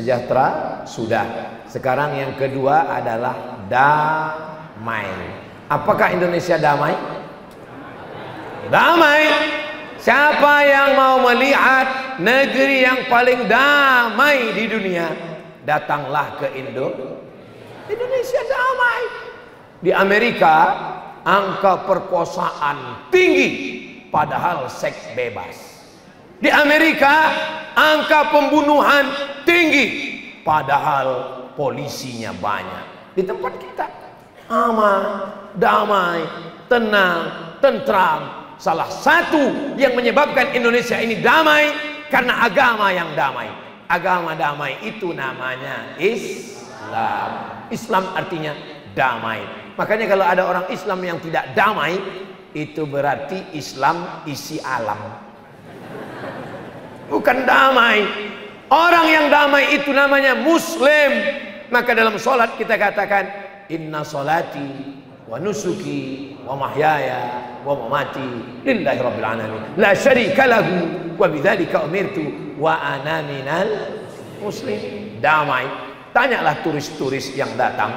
sejahtera sudah. Sekarang yang kedua adalah damai. Apakah Indonesia damai? Damai. Siapa yang mau melihat negeri yang paling damai di dunia, datanglah ke Indonesia damai. Di Amerika angka perkosaan tinggi padahal seks bebas. Di Amerika angka pembunuhan tinggi padahal polisinya banyak. Di tempat kita aman, damai, tenang, tentram. Salah satu yang menyebabkan Indonesia ini damai karena agama yang damai. Agama damai itu namanya Islam. Islam artinya damai. Makanya kalau ada orang Islam yang tidak damai, itu berarti Islam isi alam, bukan damai. Orang yang damai itu namanya Muslim. Maka dalam sholat kita katakan, inna sholati wa nusuki wa mahyaya wa mamati lillahi rabbil alamin la syarika lahu wa bidzalika umirtu wa ana minal muslim. Damai. Tanyalah turis-turis yang datang,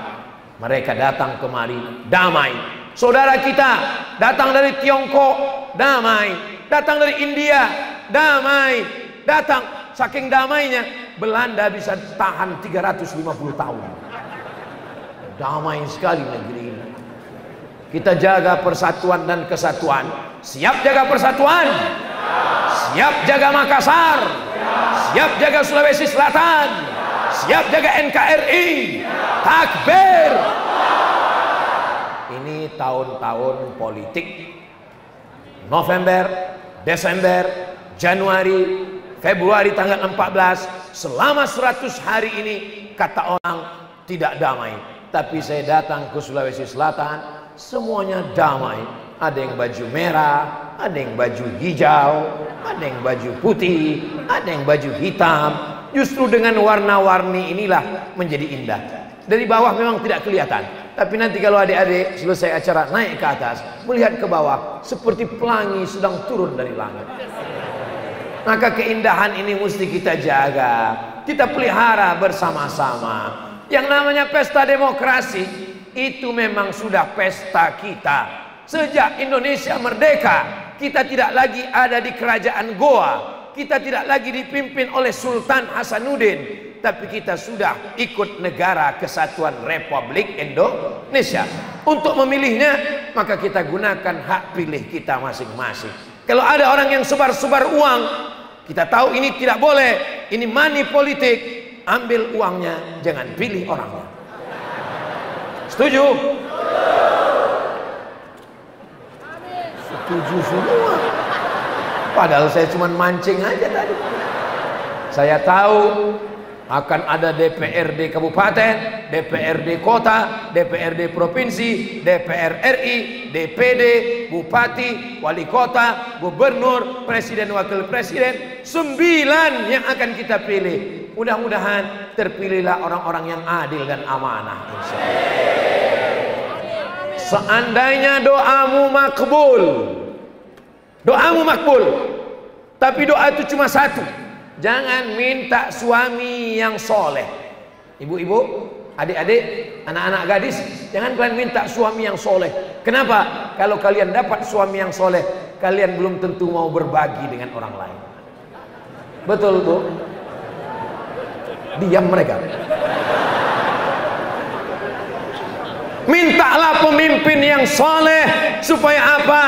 mereka datang kemari damai. Saudara kita datang dari Tiongkok damai, datang dari India damai, datang. Saking damainya Belanda bisa tahan 350 tahun. Damai sekali negeri ini. Kita jaga persatuan dan kesatuan. Siap jaga persatuan? Siap jaga Makassar? Siap jaga Sulawesi Selatan? Siap jaga NKRI? Takbir! Ini tahun-tahun politik. November, Desember, Januari, Februari tanggal 14, selama 100 hari ini kata orang tidak damai. Tapi saya datang ke Sulawesi Selatan, semuanya damai. Ada yang baju merah, ada yang baju hijau, ada yang baju putih, ada yang baju hitam. Justru dengan warna-warni inilah menjadi indah. Dari bawah memang tidak kelihatan, tapi nanti kalau adik-adik selesai acara naik ke atas, melihat ke bawah seperti pelangi sedang turun dari langit. Maka keindahan ini mesti kita jaga, kita pelihara bersama-sama. Yang namanya pesta demokrasi itu memang sudah pesta kita. Sejak Indonesia merdeka, kita tidak lagi ada di kerajaan Goa, kita tidak lagi dipimpin oleh Sultan Hasanuddin, tapi kita sudah ikut Negara Kesatuan Republik Indonesia. Untuk memilihnya, maka kita gunakan hak pilih kita masing-masing. Kalau ada orang yang sebar-sebar uang, kita tahu ini tidak boleh, ini money politik. Ambil uangnya, jangan pilih orangnya. Setuju? Setuju semua. Padahal saya cuma mancing aja tadi. Saya tahu akan ada DPRD kabupaten, DPRD kota, DPRD provinsi, DPR RI, DPD, bupati, wali kota, gubernur, presiden, wakil presiden. 9 yang akan kita pilih. Mudah-mudahan terpilihlah orang-orang yang adil dan amanah, insyaallah. Seandainya doamu makbul, tapi doa itu cuma satu. Jangan minta suami yang soleh. Ibu-ibu, adik-adik, anak-anak gadis, jangan kalian minta suami yang soleh. Kenapa? Kalau kalian dapat suami yang soleh, kalian belum tentu mau berbagi dengan orang lain. Betul, Bu? Diam mereka. Mintalah pemimpin yang soleh. Supaya apa?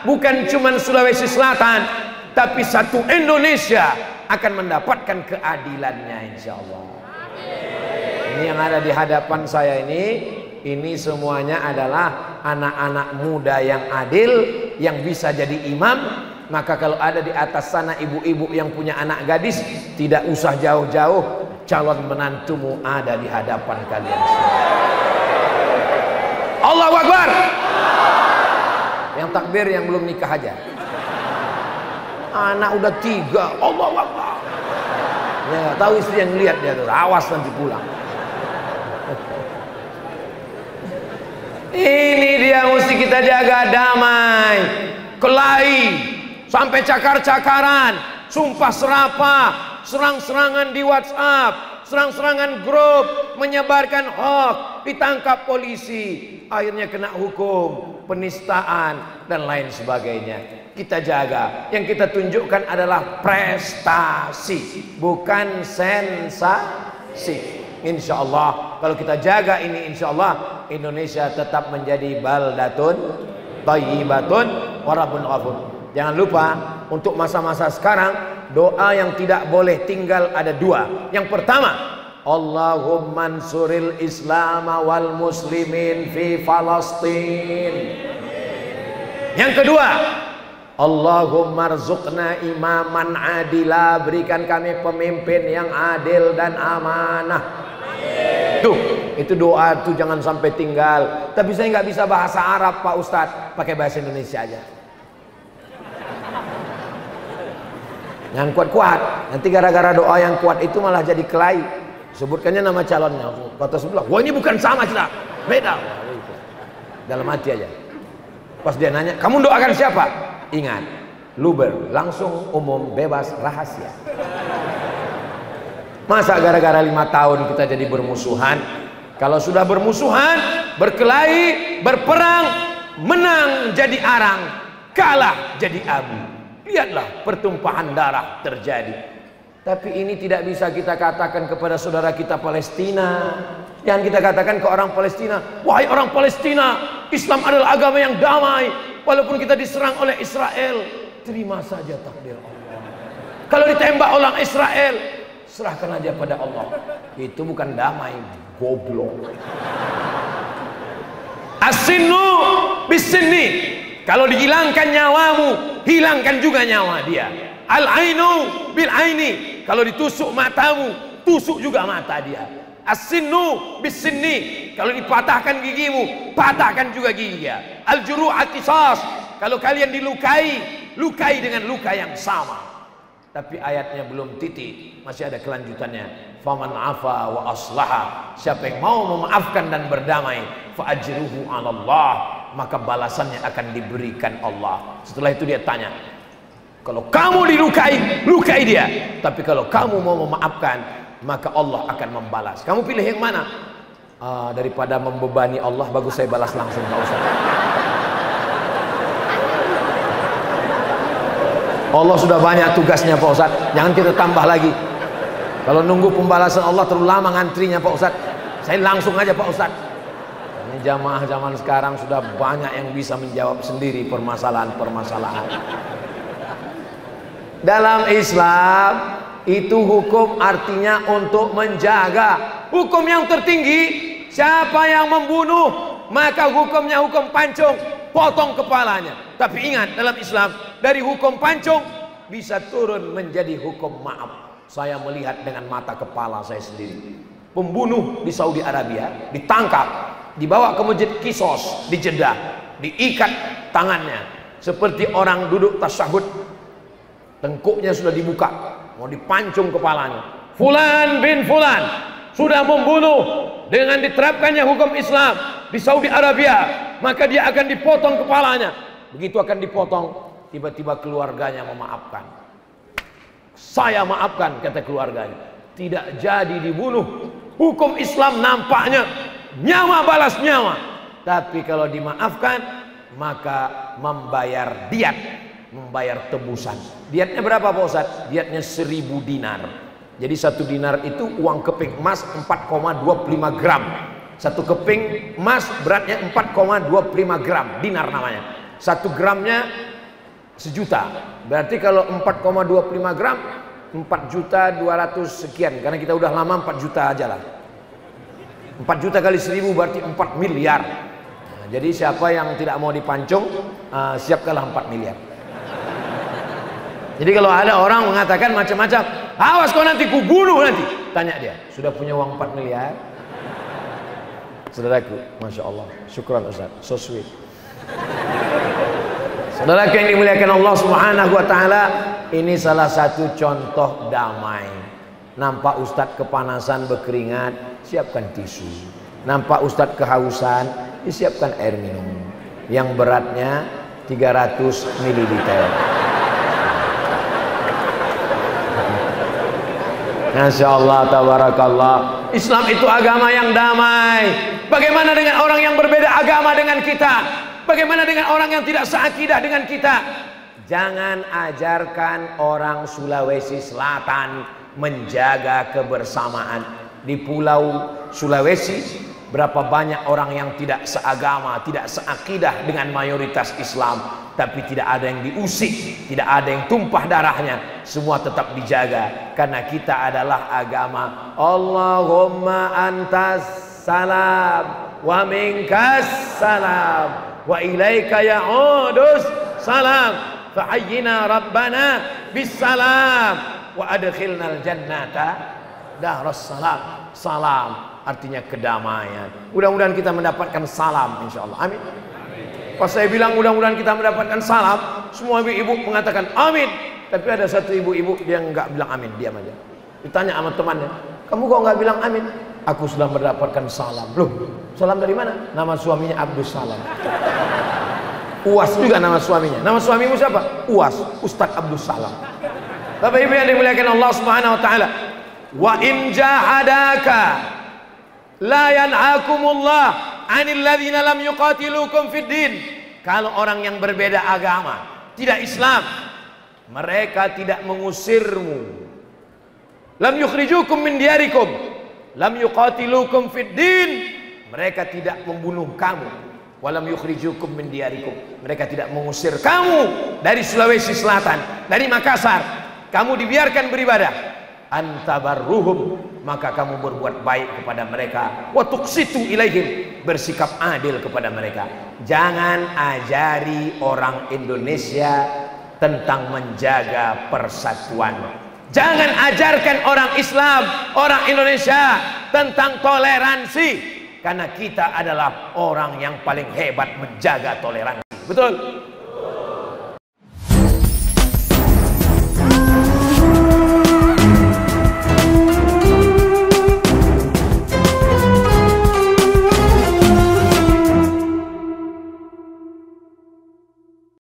Bukan cuma Sulawesi Selatan, tapi satu Indonesia akan mendapatkan keadilannya, insya Allah. Ini yang ada di hadapan saya ini semuanya adalah anak-anak muda yang adil, yang bisa jadi imam. Maka kalau ada di atas sana ibu-ibu yang punya anak gadis, tidak usah jauh-jauh, calon menantumu ada di hadapan kalian semua. Allahu Akbar. Yang takbir yang belum nikah aja. Anak udah 3, Allahu Akbar. Ya, tahu istri yang lihat dia tuh, awas nanti pulang. Ini dia mesti kita jaga, damai, kelahi, sampai cakar-cakaran, sumpah serapah, serang-serangan di WhatsApp, serang-serangan grup, menyebarkan hoax, ditangkap polisi, akhirnya kena hukum, penistaan dan lain sebagainya. Kita jaga, yang kita tunjukkan adalah prestasi, bukan sensasi. Insya Allah kalau kita jaga ini, insya Allah Indonesia tetap menjadi baldatun thayyibatun wa rabbun ghafur. Jangan lupa untuk masa-masa sekarang, doa yang tidak boleh tinggal ada dua. Yang pertama, Allahumma ansuril Islam wal muslimin fi Falastin. Yang kedua, Allahumma rzuqna imaman adila, berikan kami pemimpin yang adil dan amanah. Tuh, itu doa tuh jangan sampai tinggal. Tapi saya nggak bisa bahasa Arab Pak Ustadz, pakai bahasa Indonesia aja. Yang kuat-kuat, nanti gara-gara doa yang kuat itu malah jadi kelahi. Sebutkannya nama calonnya, kata sebelah, wah ini bukan sama sudah, beda. Dalam hati aja. Pas dia nanya, kamu doakan siapa? Ingat, luber, langsung umum, bebas, rahasia. Masa gara-gara 5 tahun kita jadi bermusuhan? Kalau sudah bermusuhan, berkelahi, berperang, menang jadi arang, kalah jadi abu. Lihatlah pertumpahan darah terjadi. Tapi ini tidak bisa kita katakan kepada saudara kita Palestina. Jangan kita katakan ke orang Palestina, wahai orang Palestina, Islam adalah agama yang damai. Walaupun kita diserang oleh Israel, terima saja takdir Allah. Kalau ditembak orang Israel, serahkan aja pada Allah. Itu bukan damai, goblok. As-sinnu bis-sinni. Kalau dihilangkan nyawamu, hilangkan juga nyawa dia. Al-ainu bil-aini. Kalau ditusuk matamu, tusuk juga mata dia. As-sinnu bis-sinni. Kalau dipatahkan gigimu, patahkan juga gigi dia. Al-juru'at qisas. Kalau kalian dilukai, lukai dengan luka yang sama. Tapi ayatnya belum titik, masih ada kelanjutannya. Faman afa wa aslaha, siapa yang mau memaafkan dan berdamai, fa ajruhu 'ala Allah, maka balasannya akan diberikan Allah. Setelah itu dia tanya, kalau kamu dilukai, lukai dia. Tapi kalau kamu mau memaafkan, maka Allah akan membalas. Kamu pilih yang mana? Daripada membebani Allah, bagus saya balas langsung, Pak Ustaz. Allah sudah banyak tugasnya Pak Ustaz, jangan kita tambah lagi. Kalau nunggu pembalasan Allah terlalu lama ngantrinya Pak Ustaz. Saya langsung aja Pak Ustaz. Ini jamaah zaman sekarang sudah banyak yang bisa menjawab sendiri permasalahan-permasalahan. Dalam Islam itu hukum artinya untuk menjaga. Hukum yang tertinggi, siapa yang membunuh maka hukumnya hukum pancung, potong kepalanya. Tapi ingat, dalam Islam dari hukum pancung bisa turun menjadi hukum maaf. Saya melihat dengan mata kepala saya sendiri, pembunuh di Saudi Arabia ditangkap, dibawa ke masjid Qisas di Jeddah, diikat tangannya seperti orang duduk tasyahud, tengkuknya sudah dibuka, mau dipancung kepalanya. Fulan bin Fulan sudah membunuh, dengan diterapkannya hukum Islam di Saudi Arabia, maka dia akan dipotong kepalanya. Begitu akan dipotong, tiba-tiba keluarganya memaafkan. Saya maafkan, kata keluarganya, tidak jadi dibunuh. Hukum Islam nampaknya nyawa balas nyawa, tapi kalau dimaafkan maka membayar diat, membayar tebusan. Diatnya berapa Pak Ustaz? Diatnya 1000 dinar. Jadi 1 dinar itu uang keping emas 4,25 gram. 1 keping emas beratnya 4,25 gram, dinar namanya. 1 gramnya 1 juta. Berarti kalau 4,25 gram 4.200.000 sekian. Karena kita udah lama 4 juta aja lah. 4 juta kali 1000 berarti 4 miliar. Nah, jadi siapa yang tidak mau dipancung, siapkanlah 4 miliar. Jadi kalau ada orang mengatakan macam-macam, awas kau nanti kubunuh nanti, tanya dia, sudah punya uang 4 miliar? Saudaraku, Masya Allah, syukran Ustaz, so sweet. Saudaraku yang dimuliakan Allah Subhanahu wa Ta'ala, ini salah satu contoh damai. Nampak Ustadz kepanasan berkeringat, siapkan tisu. Nampak Ustadz kehausan, disiapkan air minum. Yang beratnya 300 ml. Masya Allah, tabarakallah. Islam itu agama yang damai. Bagaimana dengan orang yang berbeda agama dengan kita? Bagaimana dengan orang yang tidak seakidah dengan kita? Jangan ajarkan orang Sulawesi Selatan menjaga kebersamaan. Di pulau Sulawesi, berapa banyak orang yang tidak seagama, tidak seakidah dengan mayoritas Islam, tapi tidak ada yang diusik, tidak ada yang tumpah darahnya, semua tetap dijaga karena kita adalah agama. Allahumma antas salam wa minkas salam wa ilaika ya'udus salam fahayyina rabbana bis salam wa adkhilnal jannata darus salam. Salam artinya kedamaian. Mudah-mudahan kita mendapatkan salam insyaallah. Amin. Pas saya bilang mudah-mudahan kita mendapatkan salam, semua ibu-ibu mengatakan amin. Tapi ada satu ibu-ibu dia nggak bilang amin, diam aja. Ditanya sama temannya, kamu kok nggak bilang amin? Aku sudah mendapatkan salam. Loh, salam dari mana? Nama suaminya Abdus Salam. Uas juga nama suaminya. Nama suamimu siapa? Uas, Ustadz Abdus Salam. Bapak Ibu yang dimuliakan Allah Subhanahu wa taala. Wa in jahadaka la yan'akumullah 'anil ladzina lam yuqatilukum fid din. Kalau orang yang berbeda agama, tidak Islam, mereka tidak mengusirmu. Lam yukhrijukum min diyarikum, lam yuqatilukum fid din. Mereka tidak membunuh kamu. Walam yukhrijukum min diyarikum. Mereka tidak mengusir kamu dari Sulawesi Selatan, dari Makassar. Kamu dibiarkan beribadah. Antabarruhum, maka kamu berbuat baik kepada mereka. Wa tuqsitu ilaihim, bersikap adil kepada mereka. Jangan ajari orang Indonesia tentang menjaga persatuan. Jangan ajarkan orang Islam, orang Indonesia tentang toleransi, karena kita adalah orang yang paling hebat menjaga toleransi. Betul?